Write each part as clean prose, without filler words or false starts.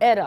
era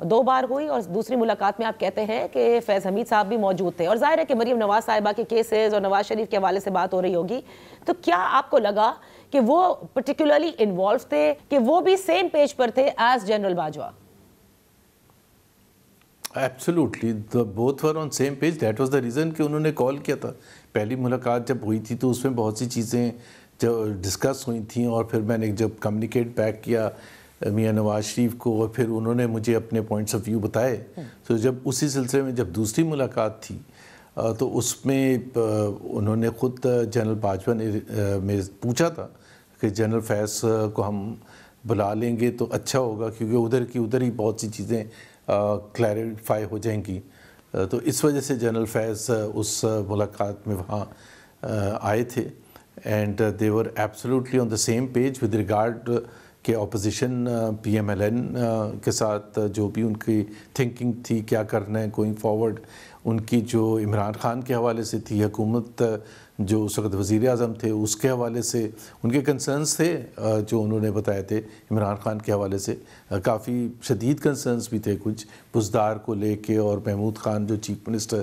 2 بار ہوئی اور دوسری ملاقات میں آپ کہتے ہیں کہ فیض حمید صاحب بھی موجود تھے, اور ظاہر ہے کہ مریم نواز صاحبہ کے کیسز اور نواز شریف کے حوالے سے بات ہو رہی ہوگی, تو کیا آپ کو لگا کہ وہ پرٹیکولرلی انوالو تھے, کہ وہ بھی سیم پیج پر تھے as general Bajwa? Absolutely both were on same page. That was the reason کہ انہوں نے کال کیا تھا. پہلی ملاقات جب ہوئی تھی تو اس میں بہت سی چیزیں جو ڈسکس ہوئی تھیں, اور پھر میں نے جب کمیونیکیٹ بیک کیا میاں نواز شریف کو, اور پھر انہوں نے مجھے اپنے پوائنٹس آف ویو بتائے. تو جب اسی سلسلے میں جب دوسری ملاقات تھی تو اس میں انہوں نے خود جنرل باجوہ نے میں پوچھا تھا کہ جنرل فیض کو ہم بلا لیں گے تو اچھا ہوگا, کیونکہ ادھر کی ادھر ہی بہت سی چیزیں کلیریفائی ہو جائیں گی. تو اس وجہ سے جنرل فیض اس ملاقات میں وہاں آئے تھے, and they were absolutely on the same page with regard کہ اپوزیشن پی ایم ایل این کے ساتھ جو بھی ان کی تھنکنگ تھی کیا کرنا ہے گوئنگ فارورڈ, ان کی جو عمران خان کے حوالے سے تھی, حکومت جو اس وقت وزیر اعظم تھے اس کے حوالے سے ان کے کنسرنز تھے جو انہوں نے بتائے تھے. عمران خان کے حوالے سے کافی شدید کنسرنز بھی تھے, کچھ بزدار کو لے کے, اور محمود خان جو چیف منسٹر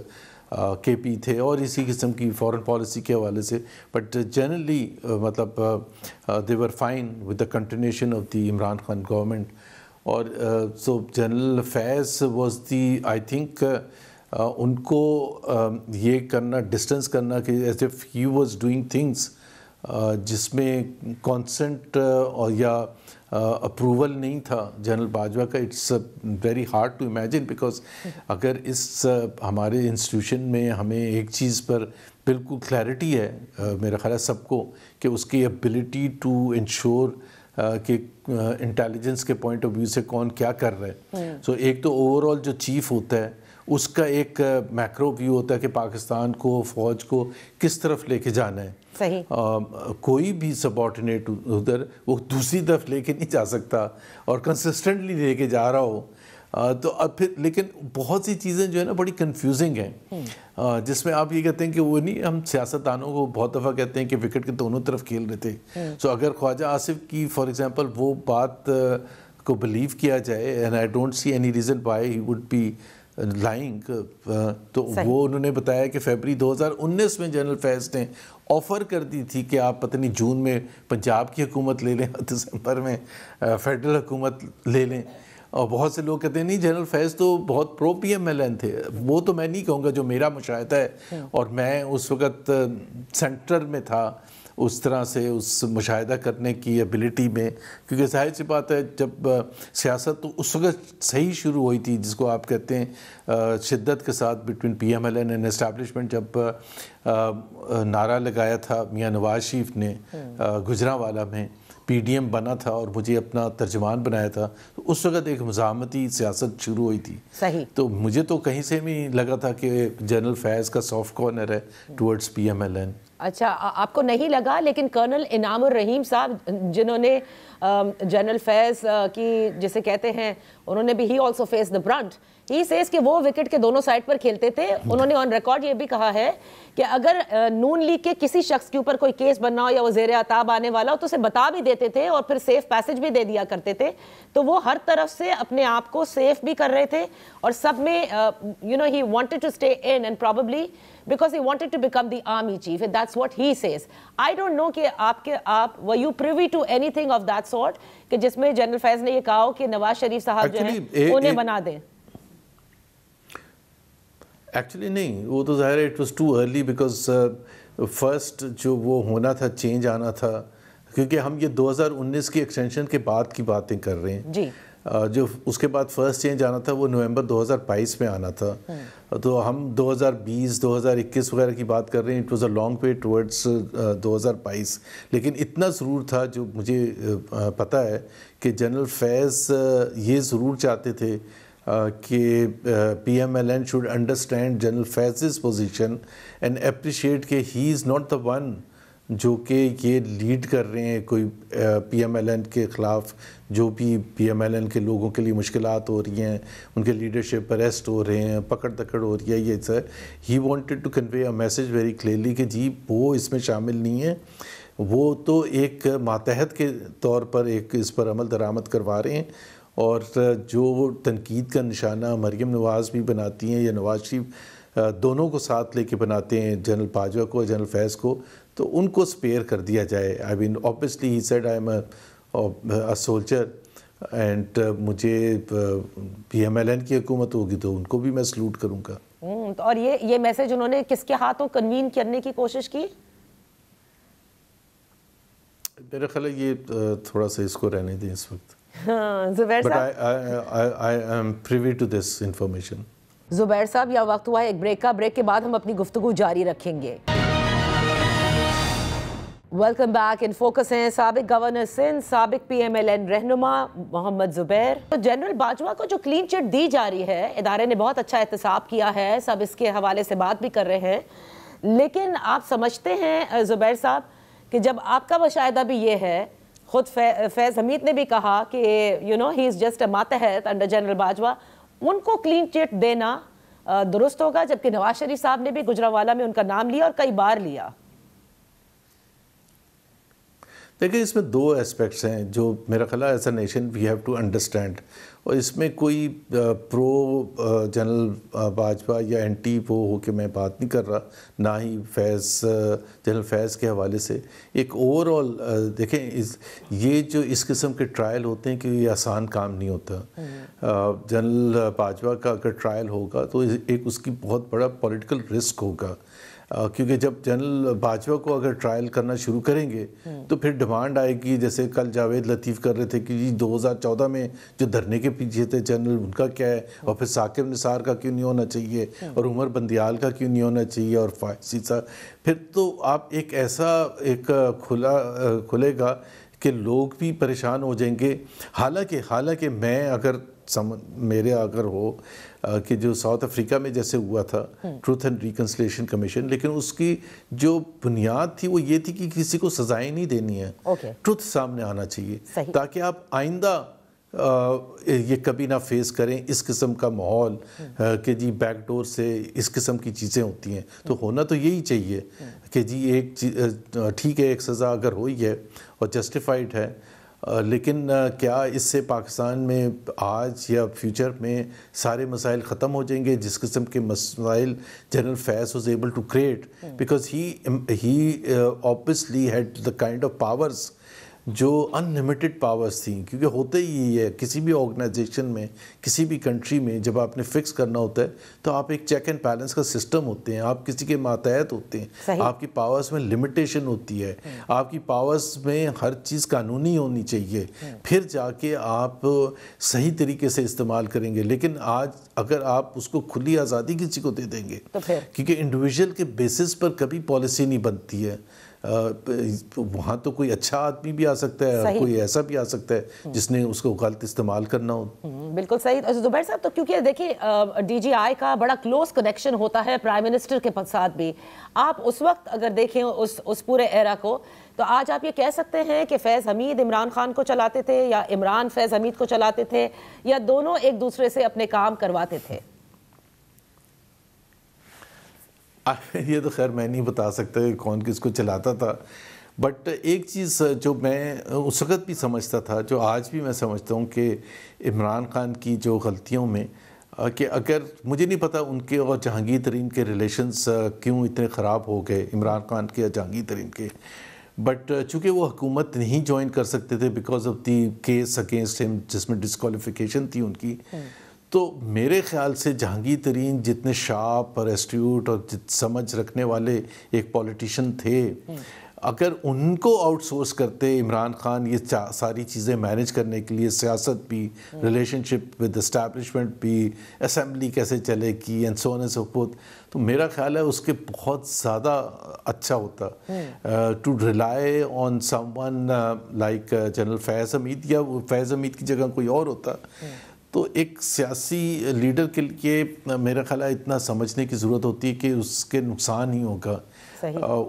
کے پی تھے, اور اسی قسم کی فورن پالیسی کے حوالے سے. بٹ جنرلی مطلب they were fine with the continuation of the Imran Khan government. اور so general Faiz was the I think ان کو یہ کرنا, ڈسٹنس کرنا کہ as if he was doing things جس میں کانسنٹ اور یا اپروول نہیں تھا جنرل باجوہ کا. It's very hard to imagine, because اگر اس ہمارے انسٹیٹیوشن میں ہمیں ایک چیز پر بالکل کلیئرٹی ہے میرا خیال ہے سب کو, کہ اس کی ایبلٹی ٹو انشور کہ انٹیلیجنس کے پوائنٹ آف ویو سے کون کیا کر رہا ہے. سو ایک تو اوور آل جو چیف ہوتا ہے اس کا ایک میکرو ویو ہوتا ہے کہ پاکستان کو, فوج کو کس طرف لے کے جانا ہے. صحیح. کوئی بھی سبارڈینیٹ ادھر وہ دوسری طرف لے کے نہیں جا سکتا, اور کنسسٹنٹلی لے کے جا رہا ہو. تو اب پھر لیکن بہت سی چیزیں جو ہے نا بڑی کنفیوزنگ ہیں, جس میں آپ یہ کہتے ہیں کہ وہ نہیں, ہم سیاستدانوں کو بہت دفعہ کہتے ہیں کہ وکٹ کے دونوں طرف کھیل رہے تھے. سو اگر خواجہ آصف کی فار ایگزامپل وہ بات کو بلیو کیا جائے, and I don't see any reason why he would be lying, تو وہ انہوں نے بتایا کہ فیبری 2019 میں جنرل فیض نے آفر کر دی تھی کہ آپ پتہ نہیں جون میں پنجاب کی حکومت لے لیں, دسمبر میں فیڈرل حکومت لے لیں. اور بہت سے لوگ کہتے ہیں نہیں جنرل فیض تو بہت پرو پی ایم ایل این تھے. وہ تو میں نہیں کہوں گا, جو میرا مشاہدہ ہے, اور میں اس وقت سینٹر میں تھا اس طرح سے اس مشاہدہ کرنے کی ایبلٹی میں, کیونکہ ظاہر سی بات ہے جب سیاست تو اس وقت صحیح شروع ہوئی تھی جس کو آپ کہتے ہیں شدت کے ساتھ between P M L N and establishment. جب نعرہ لگایا تھا میاں نواز شریف نے گجرانوالہ میں, پی ڈی ایم بنا تھا اور مجھے اپنا ترجمان بنایا تھا, تو اس وقت ایک مزاحمتی سیاست شروع ہوئی تھی. صحیح. تو مجھے تو کہیں سے بھی لگا تھا کہ جنرل فیض کا سافٹ کارنر ہے towards P M L N. اچھا, آپ کو نہیں لگا, لیکن کرنل انعام الرحیم صاحب جنہوں نے جنرل فیض کی جسے کہتے ہیں, انہوں نے بھی he also face the brunt. He says کہ وہ وکٹ کے دونوں سائڈ پر کھیلتے تھے. انہوں نے آن ریکارڈ یہ بھی کہا ہے کہ اگر نون لیگ کے کسی شخص کے اوپر کوئی کیس بننا ہو یا وہ زیر عتاب آنے والا ہو تو اسے بتا بھی دیتے تھے, اور پھر سیف پیسج بھی دے دیا کرتے تھے. تو وہ ہر طرف سے اپنے آپ کو سیف بھی کر رہے تھے, اور سب میں he wanted to stay in, and probably because he wanted to become the army chief, and that's what he says. I don't know کہ آپ were you privy to anything of that sort کہ جس میں general فیض نے یہ کہا ہو کہ نواز شریف صاحب جو ہیں انہیں بنا دیں. ایکچولی نہیں, وہ تو ظاہر ہے it was too early, because first جو وہ ہونا تھا, چینج آنا تھا, کیونکہ ہم یہ 2019 کی ایکسٹینشن کے بعد کی باتیں کر رہے ہیں. جی. جو اس کے بعد فرسٹ چینج آنا تھا وہ نومبر 2022 میں آنا تھا. تو ہم 2020 2021 وغیرہ کی بات کر رہے ہیں. It was a long way towards 2022. لیکن اتنا ضرور تھا, جو مجھے پتہ ہے, کہ جنرل فیض یہ ضرور چاہتے تھے کہ P M L N should understand general Faiz's position and appreciate کہ he is not the one جو کہ یہ لیڈ کر رہے ہیں کوئی پی ایم ایل این کے خلاف, جو بھی پی ایم ایل این کے لوگوں کے لیے مشکلات ہو رہی ہیں, ان کے لیڈرشپ اریسٹ ہو رہے ہیں, پکڑ دکڑ ہو رہی ہے, یہ sir he wanted to convey a message very clearly کہ جی وہ اس میں شامل نہیں ہے, وہ تو ایک ماتحت کے طور پر ایک اس پر عمل درآمد کروا رہے ہیں, اور جو تنقید کا نشانہ مریم نواز بھی بناتی ہیں یا نواز شریف دونوں کو ساتھ لے کے بناتے ہیں، جنرل باجوہ کو جنرل فیض کو، تو ان کو سپیئر کر دیا جائے. I mean obviously he said I am a soldier and مجھے پی ایم ایل این کی حکومت ہوگی تو ان کو بھی میں سلوٹ کروں گا. اور یہ میسج انہوں نے کس کے ہاتھوں کنوین کرنے کی کوشش کی؟ میرا خیال ہے یہ تھوڑا سا اس کو رہنے دیں اس وقت. زبیر But صاحب I am privy to this information. زبیر صاحب یہ وقت ہوا ہے ایک بریک کا. بریک کے بعد ہم اپنی گفتگو جاری رکھیں گے. Welcome back. ان فوکس ہیں سابق گورنر سندھ، سابق پی ایم ایل این رہنما محمد زبیر. تو جنرل باجوہ کو جو کلین چٹ دی جا رہی ہے، ادارے نے بہت اچھا احتساب کیا ہے، سب اس کے حوالے سے بات بھی کر رہے ہیں، لیکن آپ سمجھتے ہیں زبیر صاحب کہ جب آپ کا مشاہدہ بھی یہ ہے، خود فیض حمید نے بھی کہا کہ ہی از جسٹ اے ماتحت انڈر جنرل باجوہ، ان کو کلین چٹ دینا درست ہوگا، جبکہ نواز شریف صاحب نے بھی گجرانوالہ میں ان کا نام لیا اور کئی بار لیا؟ دیکھیں اس میں دو اسپیکٹس ہیں جو میرا خیال ہے as a nation we have to understand, اور اس میں کوئی پرو جنرل باجوہ یا اینٹی وہ ہو کے میں بات نہیں کر رہا، نہ ہی جنرل فیض کے حوالے سے. ایک اوور آل دیکھیں یہ جو اس قسم کے ٹرائل ہوتے ہیں کہ یہ آسان کام نہیں ہوتا. جنرل باجوہ کا اگر ٹرائل ہوگا تو ایک اس کی بہت بڑا پولیٹیکل رسک ہوگا، کیونکہ جب جنرل باجوہ کو اگر ٹرائل کرنا شروع کریں گے تو پھر ڈیمانڈ آئے گی، جیسے کل جاوید لطیف کر رہے تھے کہ جی 2014 میں جو دھرنے کے پیچھے تھے جنرل ان کا کیا ہے، اور پھر ثاقب نثار کا کیوں نہیں ہونا چاہیے، اور عمر بندیال کا کیوں نہیں ہونا چاہیے، اور فائسی صاحب. پھر تو آپ ایک ایسا ایک کھلے گا کہ لوگ بھی پریشان ہو جائیں گے. حالانکہ میں اگر میرے اگر ہو کہ جو ساؤتھ افریقہ میں جیسے ہوا تھا ٹروتھ اینڈ ریکنسلیشن کمیشن، لیکن اس کی جو بنیاد تھی وہ یہ تھی کہ کسی کو سزائیں نہیں دینی ہے، ٹروتھ سامنے آنا چاہیے تاکہ آپ آئندہ یہ کبھی نہ فیس کریں اس قسم کا ماحول کہ جی بیک ڈور سے اس قسم کی چیزیں ہوتی ہیں. تو ہونا تو یہی چاہیے کہ جی ایک ٹھیک ہے ایک سزا اگر ہوئی ہے اور جسٹیفائڈ ہے، لیکن کیا اس سے پاکستان میں آج یا فیوچر میں سارے مسائل ختم ہو جائیں گے جس قسم کے مسائل general Faiz was able to create, because he obviously had the kind of powers جو انلیمیٹڈ پاورز تھیں. کیونکہ ہوتا ہی ہے کسی بھی آرگنائزیشن میں کسی بھی کنٹری میں جب آپ نے فکس کرنا ہوتا ہے تو آپ ایک چیک اینڈ بیلنس کا سسٹم ہوتے ہیں، آپ کسی کے ماتحت ہوتے ہیں، آپ کی پاورز میں لمیٹیشن ہوتی ہے، آپ کی پاورز میں ہر چیز قانونی ہونی چاہیے، پھر جا کے آپ صحیح طریقے سے استعمال کریں گے. لیکن آج اگر آپ اس کو کھلی آزادی کسی کو دے دیں گے، کیونکہ انڈیویژل کے بیسس پر کبھی پالیسی نہیں بنتی ہے، وہاں تو کوئی اچھا آدمی بھی آ سکتا ہے اور کوئی ایسا بھی آ سکتا ہے جس نے اس کو غلط استعمال کرنا ہو. بالکل صحیح. زبیر صاحب تو کیونکہ دیکھیں ڈی جی آئی کا بڑا کلوز کنیکشن ہوتا ہے پرائم منسٹر کے ساتھ بھی، آپ اس وقت اگر دیکھیں اس پورے ایرا کو، تو آج آپ یہ کہہ سکتے ہیں کہ فیض حمید عمران خان کو چلاتے تھے یا عمران فیض حمید کو چلاتے تھے، یا دونوں ایک دوسرے سے اپنے کام کرواتے تھے؟ یہ تو خیر میں نہیں بتا سکتا کہ کون کس کو چلاتا تھا، بٹ ایک چیز جو میں اس وقت بھی سمجھتا تھا، جو آج بھی میں سمجھتا ہوں کہ عمران خان کی جو غلطیوں میں، کہ اگر مجھے نہیں پتا ان کے اور جہانگیر ترین کے ریلیشنز کیوں اتنے خراب ہو گئے، عمران خان کے یا جہانگیر ترین کے، بٹ چونکہ وہ حکومت نہیں جوائن کر سکتے تھے because of the case against ہم جس میں ڈسکوالیفیکیشن تھی ان کی، تو میرے خیال سے جہانگیر ترین جتنے شارپ اور ایسٹیوٹ اور سمجھ رکھنے والے ایک پولیٹیشین تھے، اگر ان کو آؤٹ سورس کرتے عمران خان یہ ساری چیزیں مینیج کرنے کے لیے، سیاست بھی، ریلیشن شپ ود اسٹیبلشمنٹ بھی، اسمبلی کیسے چلے گی and so on and so forth, تو میرا خیال ہے اس کے بہت زیادہ اچھا ہوتا to rely on some one like general Faiz Hameed, یا فیض حمید کی جگہ کوئی اور ہوتا. تو ایک سیاسی لیڈر کے لیے میرا خیال ہے اتنا سمجھنے کی ضرورت ہوتی ہے کہ اس کے نقصان ہی ہوگا،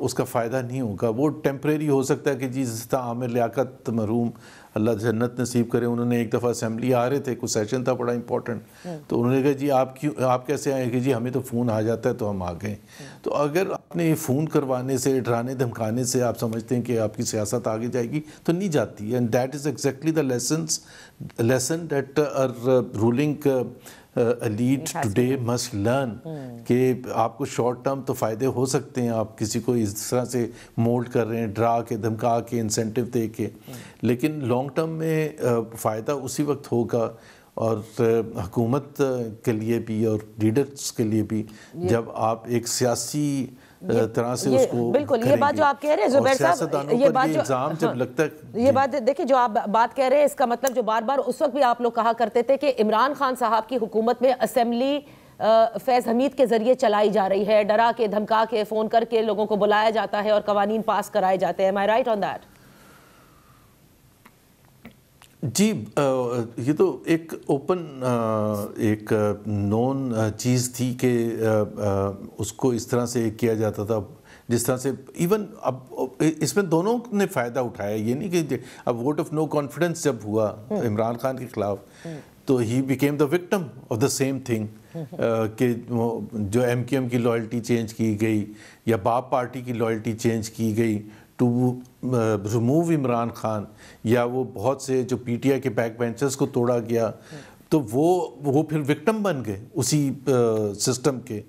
اس کا فائدہ نہیں ہوگا. وہ ٹیمپریری ہو سکتا ہے کہ جی جس طرح عامر لیاقت مرحوم اللہ جنت نصیب کرے, انہوں نے ایک دفعہ اسمبلی آ رہے تھے, کوئی سیشن تھا بڑا امپورٹنٹ, تو انہوں نے کہا جی آپ کیسے آئے؟ کہ جی ہمیں تو فون آ جاتا ہے تو ہم آ گئے. تو اگر اپنے فون کروانے سے, ڈرانے دھمکانے سے آپ سمجھتے ہیں کہ آپ کی سیاست آگے جائے گی تو نہیں جاتی. And that is exactly the lesson that ruling elite today must learn کہ آپ کو شارٹ ٹرم تو فائدے ہو سکتے ہیں, آپ کسی کو اس طرح سے مولڈ کر رہے ہیں, ڈرا کے دھمکا کے انسینٹیو دے کے, لیکن لانگ ٹرم میں فائدہ اسی وقت ہوگا, اور حکومت کے لیے بھی اور لیڈرز کے لیے بھی, جب آپ ایک سیاسی طرح سے اس کو بالکل یہ بات جو آپ کہہ رہے ہیں زبیر صاحب, یہ بات جو الزام جب لگتا ہے, یہ بات دیکھیں جو آپ بات کہہ رہے ہیں, اس کا مطلب جو بار بار اس وقت بھی آپ لوگ کہا کرتے تھے کہ عمران خان صاحب کی حکومت میں اسمبلی فیض حمید کے ذریعے چلائی جا رہی ہے, ڈرا کے دھمکا کے فون کر کے لوگوں کو بلایا جاتا ہے اور قوانین پاس کرائے جاتے ہیں. Am I right on that? جی یہ تو ایک اوپن ایک نون چیز تھی کہ اس کو اس طرح سے کیا جاتا تھا جس طرح سے, ایون اب اس میں دونوں نے فائدہ اٹھایا. یہ نہیں کہ اب ووٹ آف نو کانفیڈنس جب ہوا عمران خان کے خلاف تو he became the victim of the same thing, کہ جو ایم کیو ایم کی لائلٹی چینج کی گئی یا باپ پارٹی کی لائلٹی چینج کی گئی ٹو ریموو عمران خان, یا وہ بہت سے جو پی ٹی آئی کے بیک بینچرز کو توڑا گیا تو وہ پھر وکٹم بن گئے اسی سسٹم کے.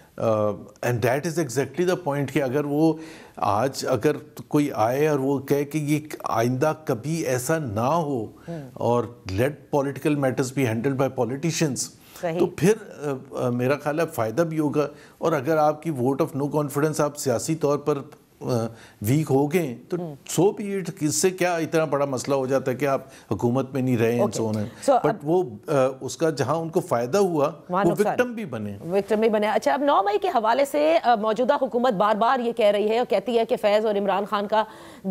And that is exactly the point کہ اگر وہ آج اگر کوئی آئے اور وہ کہے کہ یہ آئندہ کبھی ایسا نہ ہو اور let political matters be handled by politicians, تو پھر میرا خیال ہے فائدہ بھی ہوگا. اور اگر آپ کی ووٹ آف نو کانفیڈنس آپ سیاسی طور پر ویک ہو گئے تو سو بھی اس سے کیا اتنا بڑا مسئلہ ہو جاتا ہے کہ آپ حکومت میں نہیں رہے ہیں, بٹ وہ اس کا جہاں ان کو فائدہ ہوا وہ وکٹم بھی بنے. اچھا, اب 9 مئی کے حوالے سے موجودہ حکومت بار بار یہ کہہ رہی ہے اور کہتی ہے کہ فیض اور عمران خان کا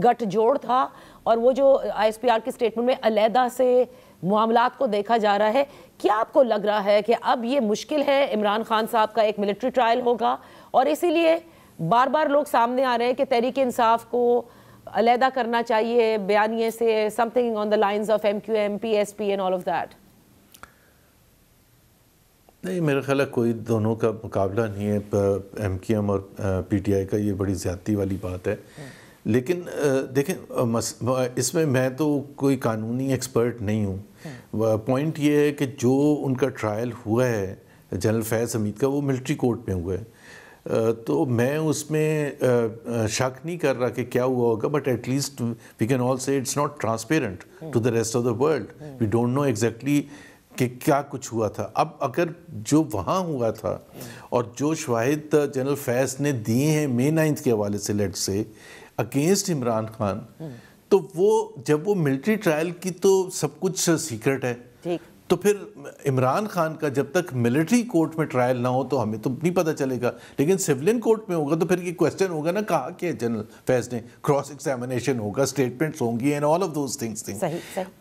گٹھ جوڑ تھا, اور وہ جو آئی ایس پی آر کی اسٹیٹمنٹ میں علیحدہ سے معاملات کو دیکھا جا رہا ہے. کیا آپ کو لگ رہا ہے کہ اب یہ مشکل ہے, عمران خان صاحب کا ایک ملٹری ٹرائل ہوگا, اور اسی لیے بار بار لوگ سامنے آ رہے ہیں کہ تحریک انصاف کو علیحدہ کرنا چاہیے بیانیے سے, something on the lines of MQM, PSP and all of that? نہیں, میرا خیال ہے کوئی دونوں کا مقابلہ نہیں ہے, ایم کیو ایم اور پی ٹی آئی کا. یہ بڑی زیادتی والی بات ہے. لیکن دیکھیں اس میں تو کوئی قانونی ایکسپرٹ نہیں ہوں. پوائنٹ یہ ہے کہ جو ان کا ٹرائل ہوا ہے جنرل فیض حمید کا, وہ ملٹری کورٹ میں ہوا ہے, تو میں اس میں شک نہیں کر رہا کہ کیا ہوا ہوگا, but at least we can all say it's not transparent to the rest of the world. We don't know exactly کہ کیا کچھ ہوا تھا. اب اگر جو وہاں ہوا تھا اور جو شواہد جنرل فیض نے دیے ہیں مئی 9 کے حوالے سے لیٹ سے اگینسٹ عمران خان, تو وہ جب وہ ملٹری ٹرائل کی تو سب کچھ سیکرٹ ہے, تو پھر عمران خان کا جب تک ملٹری کورٹ میں ٹرائل نہ ہو تو ہمیں تو نہیں پتہ چلے گا, لیکن سیولین کورٹ میں ہوگا تو پھر یہ کویسچن ہوگا نا کہا کہ جنرل فیض نے, کراس ایگزامینیشن ہوگا, اسٹیٹمنٹس ہوں گی and all of those things.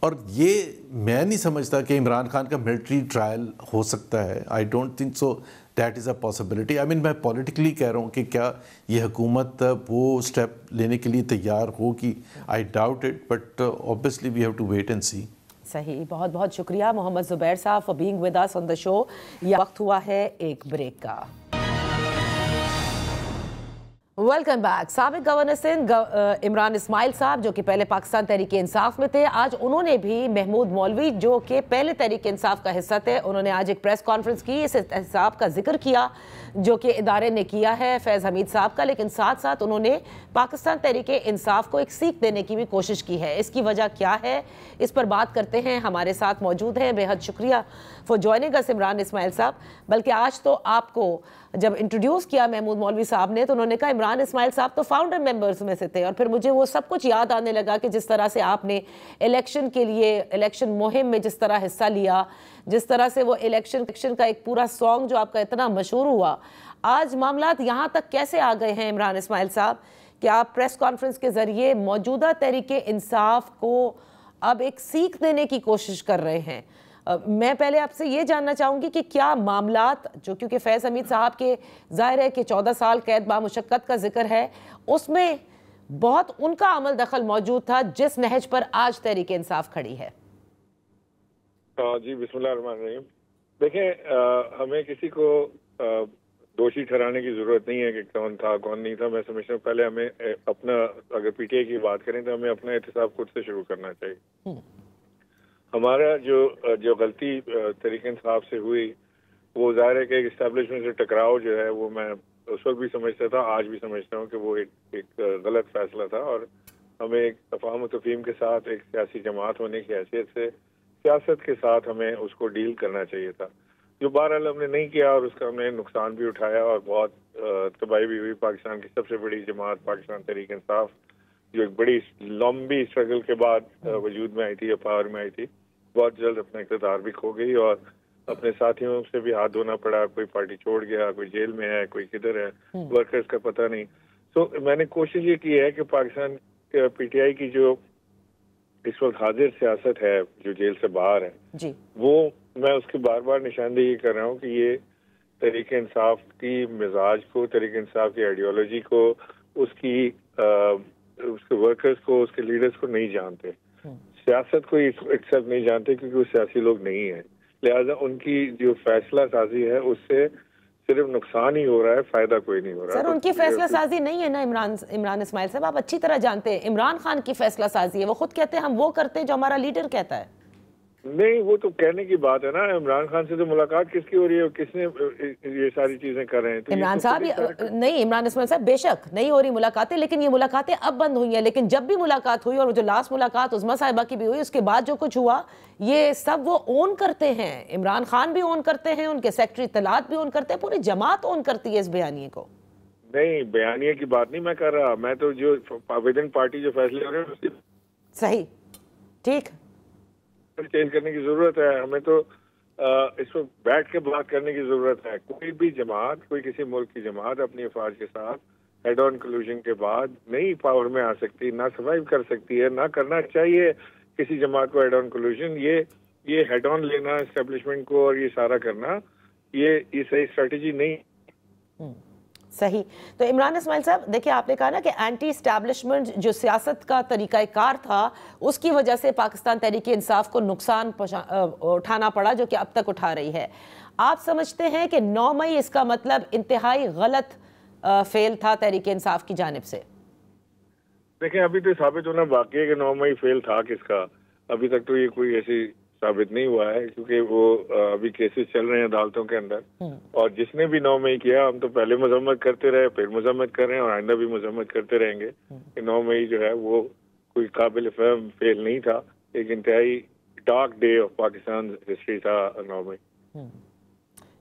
اور یہ میں نہیں سمجھتا کہ عمران خان کا ملٹری ٹرائل ہو سکتا ہے. I don't think so that is a possibility. I mean میں پولیٹیکلی کہہ رہا ہوں کہ کیا یہ حکومت وہ اسٹیپ لینے کے لیے تیار ہوگی. I doubt it, but obviously we have to wait and see. صحیح, بہت بہت شکریہ محمد زبیر صاحب for being with us on the show. یہ وقت ہوا ہے ایک بریک کا. Welcome back. سابق گورنر سندھ عمران اسماعیل صاحب جو کہ پہلے پاکستان تحریک انصاف میں تھے, آج انہوں نے بھی محمود مولوی جو کہ پہلے تحریک انصاف کا حصہ تھے, انہوں نے آج ایک پریس کانفرنس کی, اس احتساب کا ذکر کیا جو کہ ادارے نے کیا ہے فیض حمید صاحب کا, لیکن ساتھ ساتھ انہوں نے پاکستان تحریک انصاف کو ایک سیکھ دینے کی بھی کوشش کی ہے. اس کی وجہ کیا ہے, اس پر بات کرتے ہیں. ہمارے ساتھ موجود ہیں, بے حد شکریہ فار جوائننگ اس عمران اسماعیل صاحب. بلکہ آج تو آپ کو جب انٹروڈیوس کیا محمود مولوی صاحب نے تو انہوں نے کہا عمران اسماعیل صاحب تو فاؤنڈر ممبرز میں سے تھے, اور پھر مجھے وہ سب کچھ یاد آنے لگا کہ جس طرح سے آپ نے الیکشن کے لیے الیکشن مہم میں جس طرح حصہ لیا, جس طرح سے وہ الیکشن کا ایک پورا سانگ جو آپ کا اتنا مشہور ہوا. آج معاملات یہاں تک کیسے آ گئے ہیں عمران اسماعیل صاحب کہ آپ پریس کانفرنس کے ذریعے موجودہ تحریک انصاف کو اب ایک سیکھ دینے کی کوشش کر رہے ہیں؟ میں پہلے آپ سے یہ جاننا چاہوں گی کہ کیا معاملات جو کیونکہ فیض حمید صاحب کے ظاہر ہے کہ 14 سال قید بامشقت کا ذکر ہے, اس میں بہت ان کا عمل دخل موجود تھا جس نہج پر آج تحریک انصاف کھڑی ہے؟ جی بسم اللہ الرحمن الرحیم. دیکھیں ہمیں کسی کو دوشی ٹھہرانے کی ضرورت نہیں ہے کہ کون تھا کون نہیں تھا. میں سمجھتا ہوں پہلے ہمیں اپنا اگر پی ٹی آئی کی بات کریں تو ہمیں اپنا احتساب خود سے شروع کرنا چاہیے. ہمارا جو غلطی تحریک انصاف سے ہوئی وہ ظاہر ہے کہ ایک اسٹیبلشمنٹ سے ٹکراؤ جو ہے وہ میں اس وقت بھی سمجھتا تھا, آج بھی سمجھتا ہوں کہ وہ ایک غلط فیصلہ تھا, اور ہمیں ایک تفاہم و تفہیم کے ساتھ ایک سیاسی جماعت ہونے کی حیثیت سے سیاست کے ساتھ ہمیں اس کو ڈیل کرنا چاہیے تھا, جو بہرحال ہم نے نہیں کیا, اور اس کا ہم نے نقصان بھی اٹھایا اور بہت تباہی بھی ہوئی. پاکستان کی سب سے بڑی جماعت پاکستان تحریک انصاف جو ایک بڑی لمبی اسٹرگل کے بعد وجود میں آئی تھی یا پاور میں آئی تھی, بہت جلد اپنا اقتدار بھی کھو گئی اور اپنے ساتھیوں سے بھی ہاتھ دھونا پڑا. کوئی پارٹی چھوڑ گیا, کوئی جیل میں ہے, کوئی کدھر ہے, ورکرز کا پتہ نہیں. تو میں نے کوشش یہ کی ہے کہ پاکستان پی ٹی آئی کی جو اس وقت حاضر سیاست ہے جو جیل سے باہر ہے جی, وہ میں اس کی بار بار نشاندہی کر رہا ہوں کہ یہ تحریک انصاف کی مزاج کو, تحریک انصاف کی آئیڈیالوجی کو, اس کے ورکرز کو, اس کے لیڈرز کو نہیں جانتے, سیاست کو ایکسپٹ نہیں جانتے کیونکہ وہ سیاسی لوگ نہیں ہیں. لہٰذا ان کی جو فیصلہ سازی ہے اس سے صرف نقصان ہی ہو رہا ہے, فائدہ کوئی نہیں ہو رہا. سر ان کی فیصلہ سازی نہیں ہے نا عمران اسماعیل صاحب, آپ اچھی طرح جانتے ہیں عمران خان کی فیصلہ سازی ہے. وہ خود کہتے ہیں ہم وہ کرتے ہیں جو ہمارا لیڈر کہتا ہے. نہیں, وہ تو کہنے کی بات ہے نا. عمران خان سے تو ملاقات کس کی ہو رہی ہے, کس نے یہ ساری چیزیں کر رہے ہیں؟ عمران صاحب نہیں, عمران اسماعیل صاحب بے شک نہیں ہو رہی ملاقاتیں, لیکن یہ ملاقاتیں اب بند ہوئی ہیں. لیکن جب بھی ملاقات ہوئی, اور جو لاسٹ ملاقات عظمیٰ صاحبہ کی بھی ہوئی, اس کے بعد جو کچھ ہوا یہ سب وہ اون کرتے ہیں. عمران خان بھی اون کرتے ہیں, ان کے سیکٹری اطلاعات بھی اون کرتے ہیں, پوری جماعت اون کرتی ہے اس بیانیے کو. نہیں, بیانیے کی بات نہیں میں کر رہا, میں تو جو ودن پارٹی جو فیصلے ہو رہے ہیں صحیح, ٹھیک, چینج کرنے کی ضرورت ہے. ہمیں تو اس کو بیٹھ کے بات کرنے کی ضرورت ہے. کوئی بھی جماعت, کوئی کسی ملک کی جماعت اپنی افواج کے ساتھ ہیڈ آن کنکلوژن کے بعد نہیں پاور میں آ سکتی, نہ سروائیو کر سکتی ہے, نہ کرنا چاہیے کسی جماعت کو ہیڈ آن کنکلوژن. یہ ہیڈ آن لینا اسٹیبلشمنٹ کو اور یہ سارا کرنا یہ صحیح اسٹریٹجی نہیں. صحیح. تو عمران اسماعیل صاحب دیکھیں, آپ نے کہا نا کہ اینٹی اسٹیبلشمنٹ جو سیاست کا طریقہ کار تھا اس کی وجہ سے پاکستان تحریک انصاف کو نقصان اٹھانا پڑا جو کہ اب تک اٹھا رہی ہے. آپ سمجھتے ہیں کہ 9 مئی اس کا مطلب انتہائی غلط فیل تھا تحریک انصاف کی جانب سے؟ دیکھیں, ابھی تو ثابت ہونا باقی ہے کہ 9 مئی فیل تھا کس کا. ابھی تک تو یہ کوئی ایسی ثابت نہیں ہوا ہے کیونکہ وہ ابھی کیسز چل رہے ہیں عدالتوں کے اندر, اور جس نے بھی 9 مئی کیا ہم تو پہلے مذمت کرتے رہے, پھر مذمت کر رہے ہیں, اور آئندہ بھی مذمت کرتے رہیں گے کہ 9 مئی جو ہے وہ کوئی قابل فہم فیل نہیں تھا. ایک انتہائی dark day of Pakistan history تھا 9 مئی.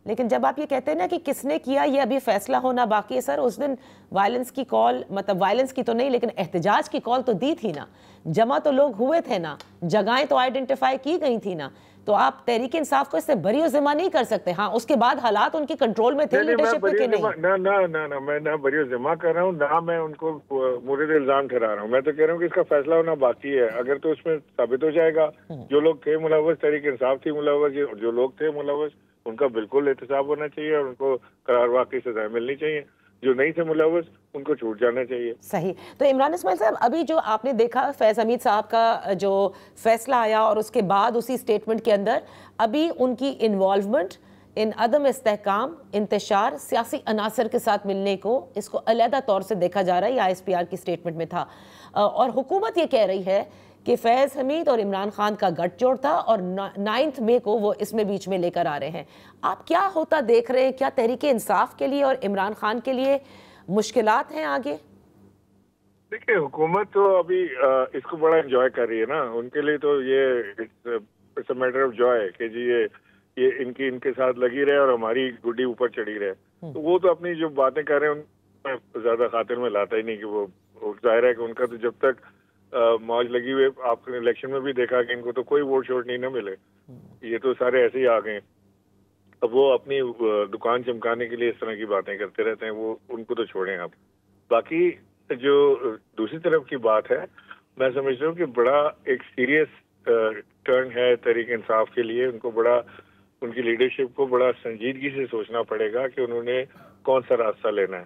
لیکن جب آپ یہ کہتے ہیں نا کہ کس نے کیا, یہ ابھی فیصلہ ہونا باقی ہے. سر اس دن وائلنس کی کال, مطلب وائلنس کی تو نہیں لیکن احتجاج کی کال تو دی تھی نا, جمع تو لوگ ہوئے تھے نا, جگہیں تو آئیڈینٹیفائی کی گئی تھی نا, تو آپ تحریک انصاف کو اس سے بری و ذمہ نہیں کر سکتے. ہاں اس کے بعد حالات ان کی کنٹرول میں تھے لیڈرشپ میں کہ نہیں. نہ میں نہ بری و ذمہ کر رہا ہوں, نہ میں ان کو مورد الزام ٹھہرا رہا ہوں. میں تو کہہ رہا ہوں کہ اس کا فیصلہ ہونا باقی ہے. اگر تو اس میں ثابت ہو جائے گا جو لوگ تھے ملوث, تحریک انصاف تھی ملوث, جو لوگ تھے ملوث ان کا بالکل احتساب ہونا چاہیے اور ان کو قرار واقعی سزائیں ملنی چاہیے. جو نہیں تھے ملوث ان کو چھوٹ جانا چاہیے. صحیح. تو عمران اسماعیل صاحب ابھی جو آپ نے دیکھا فیض حمید صاحب کا جو فیصلہ آیا, اور اس کے بعد اسی سٹیٹمنٹ کے اندر ابھی ان کی انوالومنٹ ان عدم استحکام, انتشار, سیاسی عناصر کے ساتھ ملنے کو, اس کو علیحدہ طور سے دیکھا جا رہا ہے. یہ آئی ایس پی آر کی سٹیٹمنٹ میں تھا, اور حکومت یہ کہہ رہی ہے کہ فیض حمید اور عمران خان کا گٹھ جوڑ تھا اور 9 مئی کو وہ اس میں بیچ میں لے کر آ رہے ہیں. آپ کیا ہوتا دیکھ رہے ہیں؟ کیا تحریک انصاف کے لیے اور عمران خان کے لیے مشکلات ہیں آگے؟ دیکھیں, حکومت تو ابھی اس کو بڑا انجوائے کر رہی ہے نا. ان کے لیے تو یہ it's a matter of joy کہ جی یہ ان کے ساتھ لگی رہے اور ہماری گڈی اوپر چڑھی رہے. تو وہ تو اپنی جو باتیں کر رہے ہیں ان میں زیادہ خاطر میں لاتا ہی نہیں کہ وہ ظاہر ہے کہ ان کا تو جب تک موج لگی ہوئے, آپ نے الیکشن میں بھی دیکھا کہ ان کو تو کوئی ووٹ شوٹ نہیں نہ ملے. یہ تو سارے ایسے ہی آ گئے. اب وہ اپنی دکان چمکانے کے لیے اس طرح کی باتیں کرتے رہتے ہیں, وہ ان کو تو چھوڑیں آپ. باقی جو دوسری طرف کی بات ہے, میں سمجھتا ہوں کہ بڑا ایک سیریس ٹرن ہے تحریک انصاف کے لیے. ان کو بڑا, ان کی لیڈرشپ کو بڑا سنجیدگی سے سوچنا پڑے گا کہ انہوں نے کون سا راستہ لینا ہے.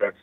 That's